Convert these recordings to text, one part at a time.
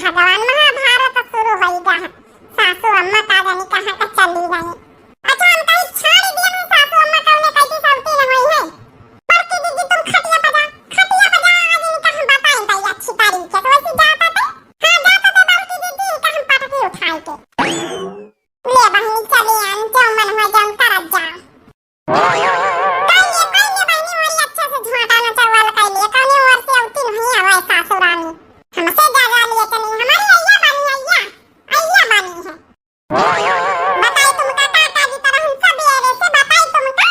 भगवान, महाभारत शुरू हो गया है। सासू अम्मा का जानी कहां का चली गई। अच्छा हम कहीं छोड़ दिए हैं सासू अम्मा का, उन्हें कैसी सौती न हुई है। बड़की दीदी तुम खटिया बजा आज इनका हम बताएं भाई अच्छी तरीके से। वैसे जाता थे, हां जाता थे बड़की दीदी का हम पटकी उठाए के ले बहनी चली आन जो मन हो जाऊं कर जा। कहीं बहनी वही अच्छे से झोंटा न चवल कर लिए कहीं और से औती नहीं आवे सासुरानी। हमसे जगा लिए कि नहीं हमारी अय्या बनी है। बताई तुमका काका जी तरह हम सब एरे से बताई तुमका।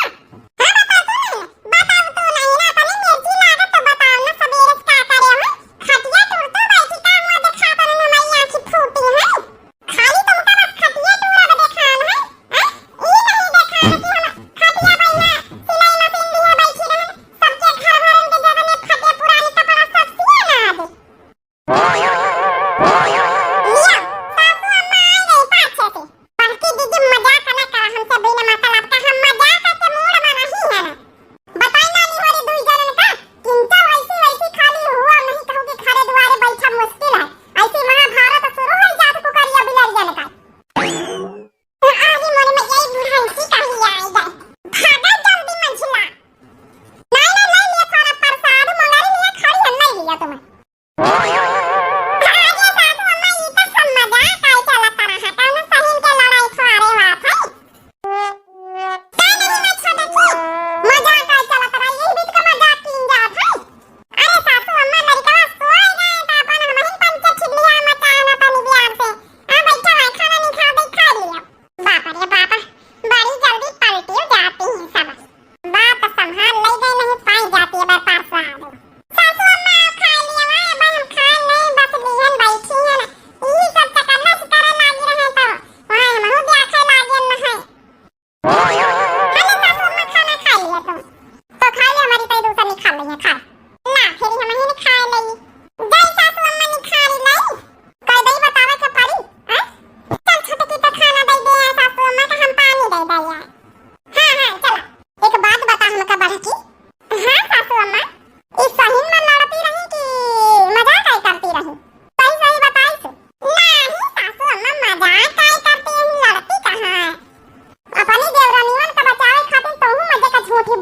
हां बता तू नहीं बताओ तू नहीं ना तने मिर्ची लागत तो बताओ ना सबेरे का करे हो। खटिया टूटतो बैठी का मुंह देखा पर न मैया आंखी फूटी है। खाली तुमका बस खटिया टूरा देखान है। हां ई नहीं देखान कि हम खटिया भैया सिलाई मशीन लिए बैठी रहे सबके घर भरन के जगह में खटिया पुरानी कपड़ा सब सिया ना दे।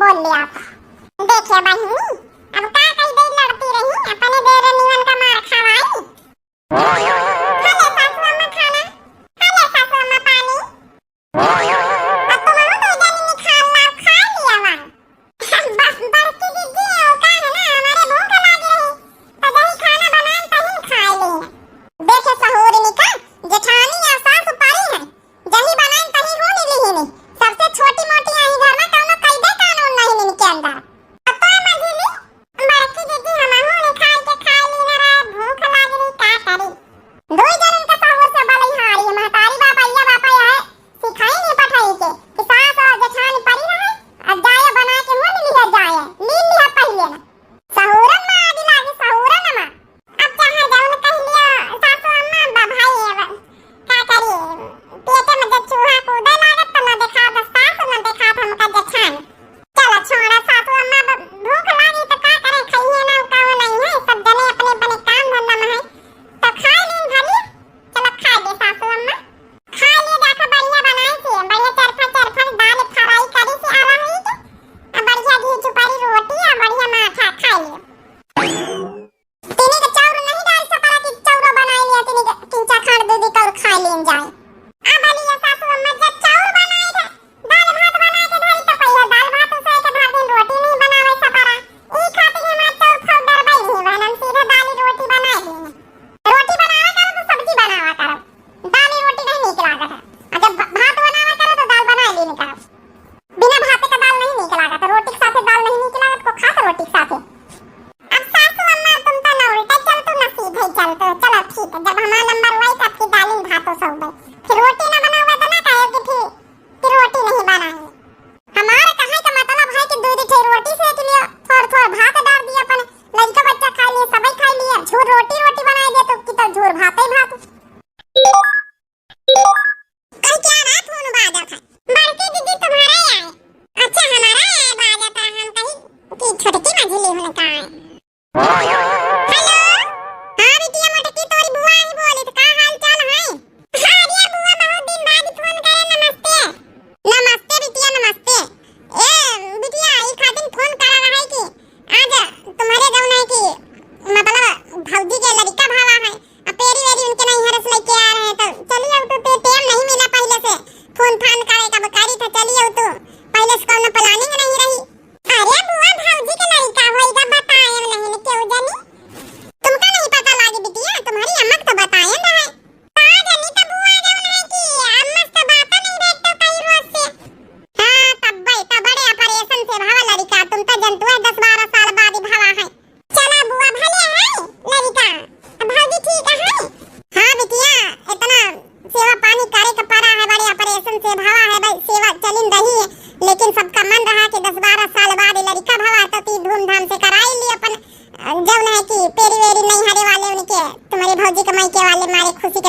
बोल लिया देखिए बहनी अब का कही दे लड़ती रही अपने देर निवन का मार खावाई। खाले सासू अम्मा खाना, खाले सासू अम्मा पानी। अब तो मनु तो जानी नहीं खा लिया वहां। बस बड़की दीदी ओ का है ना हमारे भूख लगी रही तो जही खाना बनाए तही खा ली। देखे सहूरनी का जेठानी या सासू परी है जही बनाए तही हो नहीं ली नहीं। सबसे छोटी मोटी आई घर में कौनो कायदे कानून नहीं इनके अंदर। अब तो मझली बड़की दीदी हमहु ने खाए के खाई ली ना रहा भूख लग रही का करी। दो जन का सहूर से बलई हारी महतारी बाप अय्या बापा है सिखाई नहीं पठाई के कि सास और जेठानी परी रहे अब जाए बना के मुंह नहीं ले जाए ली लिया पहले ना सहूरन में आदि लागी सहूरन में अब चाहे जाऊन कह लिया सासू अम्मा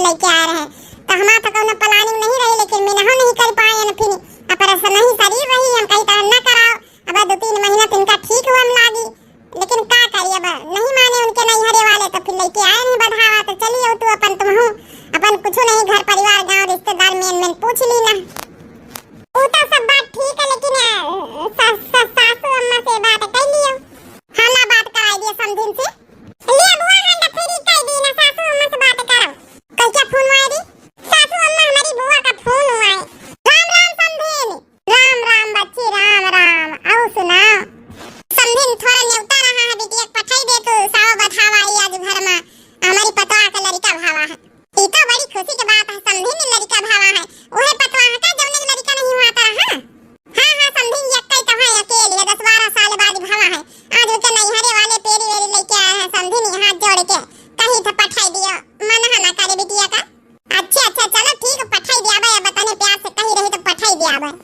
लेके आ रहे हैं। तो हमारा तो कोनो प्लानिंग नहीं रही, लेकिन मैं नहीं कर पाए न फिर ऑपरेशन नहीं शरीर रही हम कहीं तरह न कराओ। अब 2-3 महीना तो इनका ठीक हुआ लागी, लेकिन का करिए अब नहीं माने उनके नैहरे वाले, तो फिर लेके आए नहीं बढ़ावा। तो चलिए तू अपन तुम हो अपन कुछ नहीं, घर परिवार गांव रिश्तेदार में पूछ ली ना। वो तो सब बात ठीक है, लेकिन सासू अम्मा से बात कर लियो, हाला बात कराई दिए समझिन से। ले बुआ हंडा फिर कह दी ना सासू अम्मा से बात करो। कल क्या फोन हुआ रे? सासू अम्मा हमारी बुआ का फोन हुआ है। राम राम समझिन। राम राम बच्ची राम राम। आओ सुनाओ समझिन, थोड़ा न्योता रहा है बेटी, एक पठाई दे तो सावा बधावा आई आज घर में हमारी पतवा का लड़का भावा है। ये तो बड़ी खुशी की बात है समझिन, लड़का भावा है ओहे पतवा है का जौने लड़का नहीं हुआ था। हां हां समझिन, यक्का तो है अकेले 10-12 साल बाद भावा है। आज उसके नैहरे वाले पेरी वेरी लेके आए हैं समझिन, हाथ जोड़ के कहीं तो पठाई दियो, मना ना करे बिटिया का। अच्छा चलो ठीक पठाई दिया भाई, बताने प्यार से कही रही तो पठाई दिया भाई।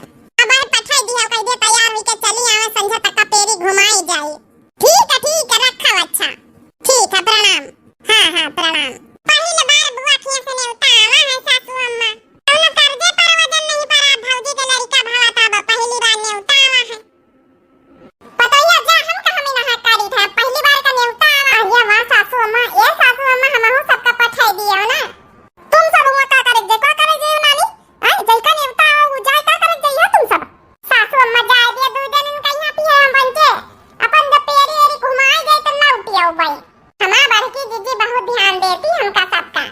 अब है पठाई दिया कह दे तैयार होके चली आवे, संझा तक का पेरी घुमाई जाए। ठीक है रखो। अच्छा ठीक है प्रणाम। हां प्रणाम। पहली बार बुआ खिया से नेवता आवा है सासू अम्मा, कौनो कर्जे पर वजन नहीं पड़ा, भौजी के लड़का भावा था पहली बार नेवता आवा है। पतैया जा हम कहां में नहा करी था, पहली बार का नेवता आवा। ये वाह सासू अम्मा, ये सासू अम्मा हमहु सबका पठाई दियो ना। तुम सब हुआ का करे जे को करे जे नानी आ जई का नेवता आवा जाय का करे जइया तुम सब। सासू अम्मा जाय दिया 2 दिन कहिया पिए हम बनके अपन द पेरी वेरी घुमाई गए तो लौटी आओ भाई। हमार बड़की जीजी बहुत ध्यान देती हमका सबका।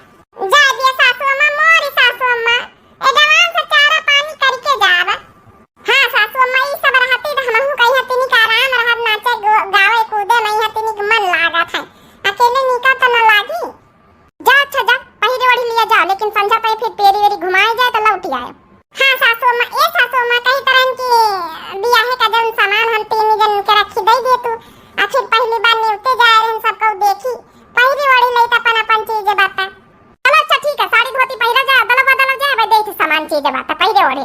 जाय दिया सासू अम्मा, मोरी सासू अम्मा एडवांस से चारा पानी करके जाब। हां सासू अम्मा ई सब रहती त हमहु कहिया तिनी का आराम रहब, नाचे गावे कूदे नहीं तिनी के मन लागत है, अकेले निका तो न लागी। जा अच्छा जा पहिरे ओढ़ी लिया जा, लेकिन संझा पे फिर पेरी वेरी घुमाए जाए तो लौटी आए। हां सासू अम्मा, ए सासू अम्मा कहीं तरह की बियाहे का जन सामान हम 3 जन के रखी दे दे तू, आखिर पहली बार नेवते जा रहे हैं सबको देखी पहिरी ओढ़ी नहीं तो अपन चीज बात। चलो अच्छा ठीक है, साड़ी धोती पहिरा जा, दलो बदलो जा भाई, देख सामान चीज बात पहिरे ओढ़े।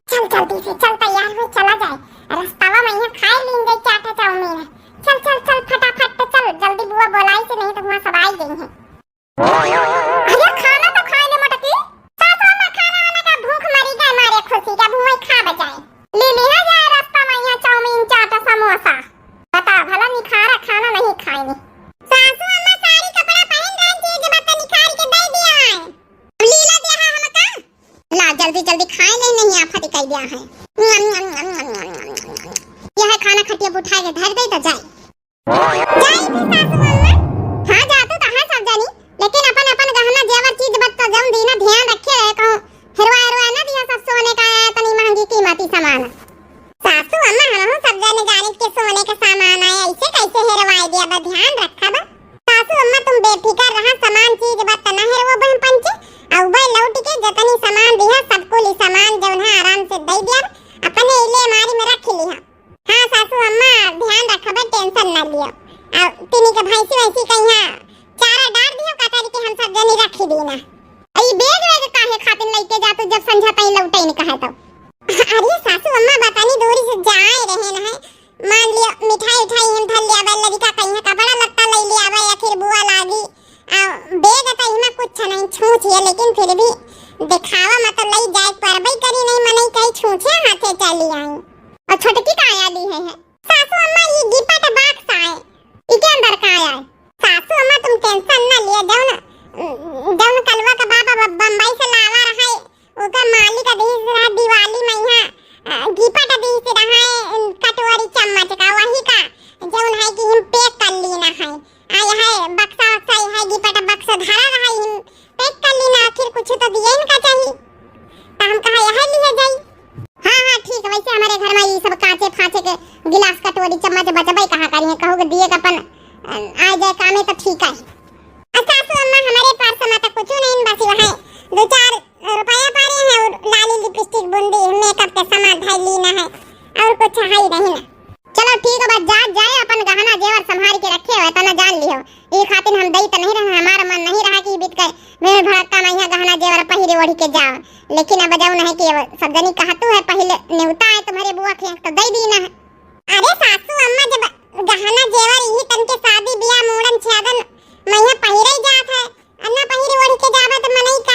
चल जल्दी से चल तैयार हो चला जाए, रास्तावा में यहां खाए लीन गई चाटा चाउमीन है। चल फटाफट तो चल, जल्दी बुआ बोलाई से नहीं तो वहां सब आई गई हैं। अरे खाना तो खा ले मटकी। सासू अम्मा खाना वाला का भूख मरी गए मारे खुशी का भूख खा बजाए। ले लिया जाए रास्ता में यहां चाउमीन चाटा समोसा, बता भला निखारा खाना नहीं खाएंगे। सासू अम्मा साड़ी कपड़ा पहन गए चीज बता निखार के दे दिया है, लीला दे हमका ला जल्दी खाए ले नहीं आफत कह दिया है। यह खाना खटिया उठा के धर दे तो जाए भी सासू अम्मा। हां जातू तो है सब जानी, लेकिन अपन गहना जेवर चीज बता जौन दीना ध्यान रखे रहे कहूं हेरवा ना दिया सब सोने का इतनी महंगी कीमती सामान। सासू अम्मा हमहु सब जाने के सोने का सामान आया, ऐसे कैसे हेरवाई दिया बा, ध्यान रखा बा। सासू अम्मा तुम बेफिकर रहा, सामान चीज बता ना हेरवा बहन पंचे और भाई लौट के जतनी सामान दिया सबको ली सामान जौन है आराम से दे दिया, अपने इले मारी में रख लिया। हां सासू अम्मा ध्यान रखा बा, टेंशन ना लियो। और तिनी के भैंसी वैसी कहिया चारा डाल दियो कतारी के हम सब जनी रखी दी ना। ई बेग काहे खातिर लेके जा तू जब संझा तई लौटई न कहे तो। अरे सासू अम्मा बतानी दूरी से जाए रहे न है, मान लियो मिठाई हम धर लिया बा, लड़का कहिया कपड़ा लत्ता ले लिया बा या फिर बुआ लागी बेग त इमा कुछ नहीं छूछ है, लेकिन फिर भी दिखावा मत ले जाए परबई करी नहीं मनई कई छूछे हाथे चली आई। और छोटकी का आया ली है सासू अम्मा, ये गिफ्ट बॉक्स आए इके अंदर का आया है। सासू अम्मा तुम टेंशन ना लिया, जौन कलवा का बाबा बम्बई से लावा रहा है ओका मालिक देश रहा दिवाली में यहां गिफ्ट देश रहा है कटोरी चम्मच का, वही का जौन है कि हम पैक कर लेना है। आया है बक्सा है गिफ्ट बक्स धरा रहा है, हम पैक कर लेना, आखिर कुछ तो दिए इनका चाहिए तो हम कहा यह लिए जाई। हां ठीक, वैसे हमारे घर में ये सब कांचे फांचे के गिलास कटोरी चम्मच बचबई कहां करी है, कहोगे दिए का अपन आ जाए कामे तो ठीक है। सासू अम्मा हमारे पास में तो कुछ नहीं, बस वहां 2-4 रुपया पारे हैं और लाली लिपस्टिक बुंदी मेकअप के सामान धाई लेना है और कुछ है ही नहीं ना। चलो ठीक है, बस जाए अपन गहना जेवर संभाल के रखे हो तना जान लियो, ये खातिर हम दई तो नहीं रहा, हमारा मन नहीं रहा कि बीत कर मेरे भड़का में यहां गहना जेवर पहिरे ओढ़ी के जाओ, लेकिन अब जाऊ नहीं कि सब जनी कहतू है पहले नेवता है तुम्हारे बुआ के तो दई दीना है। अरे सासू अम्मा जब गहना जेवर यही तन के शादी बियाह मोड़न छेदन मैं पहिरे जात है, अन्ना पहिरे ओढ़ी के जाबत मनई का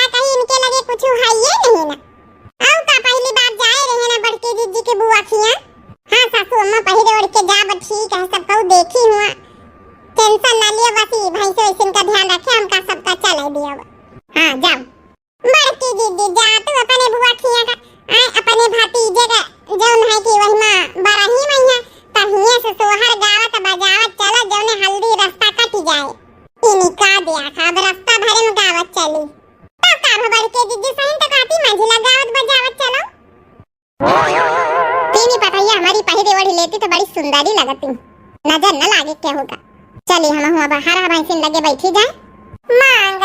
दीदी अब। हाँ जाओ बड़की दीदी जा तू अपने बुआ खिया का आए अपने भतीजे का जौन है कि वही मां बरही मैया तहिया से सोहर गावत बजावत चला जौने हल्दी रास्ता कट जाए इनी का दिया था अब रास्ता भरे में गावत चली तो का बड़की दीदी सही तो काती माझी लगावत बजावत चलो तीनी पतैया हमारी पहिरी ओढ़ी लेती तो बड़ी सुंदरी लगती नजर न लागे क्या होगा। चलिए हम हुआ बाहर भैंसिन लगे बैठी जाए मांग